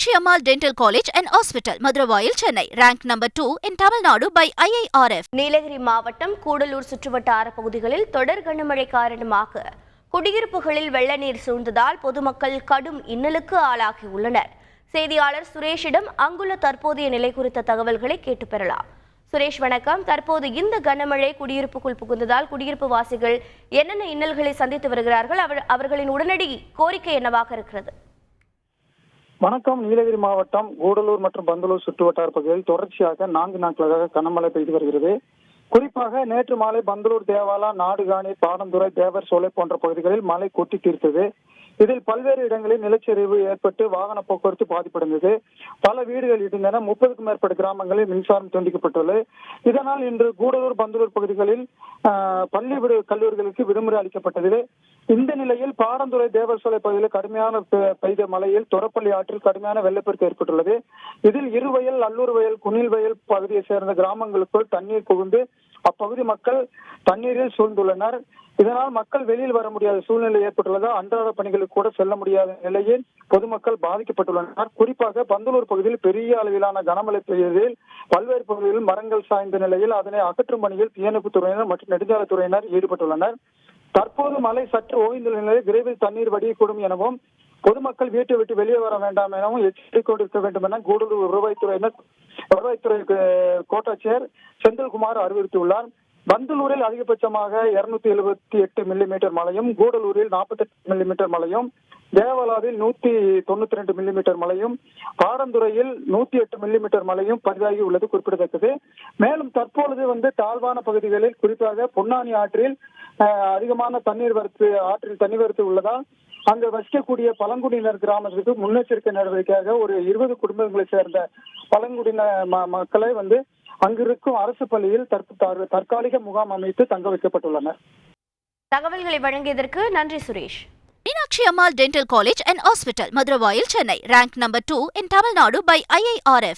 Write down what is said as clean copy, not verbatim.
Meenakshi Ammal Dental College and Hospital, Madurai, Chennai, ranked number 2 in Tamil Nadu by IIRF. Nilgiri மாவட்டம் கூடலூர் சுற்றுவட்டார பகுதிகளில் தொடர் கனமழை காரணமாக குடியிருப்புகளில் வெள்ள நீர் சூழ்ந்ததால் பொதுமக்கள் கடும் இன்னலுக்கு ஆளாகியுள்ளனர். செய்தியாளர் சுரேஷிடம் அங்குள்ள தற்போதைய நிலை குறித்த தகவல்களை கேட்டு பெறலாம். சுரேஷ் வணக்கம். தற்போது இந்த கனமழை குடியிருப்புக்குள் புகுந்ததால் குடியிருப்பு வாசிகள் என்னென்ன இன்னல்களை சந்தித்து வருகிறார்கள், அவர்களின் உடனடி கோரிக்கை என்னவாக இருக்கிறது? வணக்கம். நீலகிரி மாவட்டம் கூடலூர் மற்றும் பந்தலூர் சுற்றுவட்டார பகுதியில் தொடர்ச்சியாக 4 நாட்களாக கனமழை பெய்து வருகிறது. குறிப்பாக நேற்று மாலை பந்தலூர், தேவாலா, நாடுகாணி, பாடந்துறை, தேவர் சோலை போன்ற பகுதிகளில் மழை கொட்டி தீர்த்தது. இதில் பல்வேறு இடங்களில் நிலச்சரிவு ஏற்பட்டு வாகன போக்குவரத்து பாதிப்படைந்தது. பல வீடுகள் இடிந்தன. 30க்கும் மேற்பட்ட கிராமங்களில் மின்சாரம் துண்டிக்கப்பட்டுள்ளது. இதனால் இன்று கூடலூர், பந்தலூர் பகுதிகளில் பள்ளி கல்லூரிகளுக்கு விடுமுறை அளிக்கப்பட்டது. இந்த நிலையில் பாடந்துறை, தேவர் சோலை பகுதியில் கடுமையான பெய்த மழையில் தொரப்பள்ளி ஆற்றில் கடுமையான வெள்ளப்பெருக்கு ஏற்பட்டுள்ளது. இதில் இருவயல், அல்லூர் வயல், குனில் வயல் பகுதியை சேர்ந்த கிராமங்களுக்குள் தண்ணீர் புகுந்து அப்பகுதி மக்கள் தண்ணீரில் சூழ்ந்துள்ளனர். இதனால் மக்கள் வெளியில் வர முடியாத சூழ்நிலை ஏற்பட்டுள்ளதால் அன்றாட பணிகளுக்கு கூட செல்ல முடியாத நிலையில் பொதுமக்கள் பாதிக்கப்பட்டுள்ளனர். குறிப்பாக பந்தலூர் பகுதியில் பெரிய அளவிலான கனமழை பெய்ததில் பல்வேறு பகுதிகளில் மரங்கள் சாய்ந்த நிலையில் அதனை அகற்றும் பணியில் தீயணைப்புத் துறையினர் மற்றும் நெடுஞ்சாலைத்துறையினர் ஈடுபட்டுள்ளனர். தற்போது மழை சற்று ஓய்ந்துள்ள நிலையில் விரைவில் தண்ணீர் வடியக்கூடும் எனவும் பொதுமக்கள் வீட்டை விட்டு வெளியே வர வேண்டாம் எனவும் எச்சரிக்கை கொண்டிருக்க வேண்டும் என கூடலூர் வருவாய்த்துறை கோட்டாட்சியர் செந்தில்குமார் அறிவுறுத்தியுள்ளார். பந்தலூரில் அதிகபட்சமாக 278 மில்லிமீட்டர் மழையும், கூடலூரில் 48 மில்லிமீட்டர் மழையும், தேவலாவில் 192 மில்லிமீட்டர் மழையும், பாடந்துறையில் 108 மில்லிமீட்டர் மழையும் பதிவாகி உள்ளது குறிப்பிடத்தக்கது. மேலும் தற்பொழுது தாழ்வான பகுதிகளில் குறிப்பாக பொன்னானி ஆற்றில் அதிகமான தண்ணீர் வரத்து உள்ளதால் அங்கு வசிக்கக்கூடிய பழங்குடியினர் கிராமத்துக்கு முன்னெச்சரிக்கை நடவடிக்கையாக ஒரு 20 குடும்பங்களை சேர்ந்த பழங்குடியின மக்களை அங்கிருக்கும் அரசு பள்ளியில் தற்காலிக முகாம் அமைத்து தங்க வைக்கப்பட்டுள்ளனர். தகவல்களை வழங்கியதற்கு நன்றி Suresh. Meenakshi Ammal Dental College and Hospital, Madurai, Chennai, ranked number 2 in Tamil Nadu by IIRF.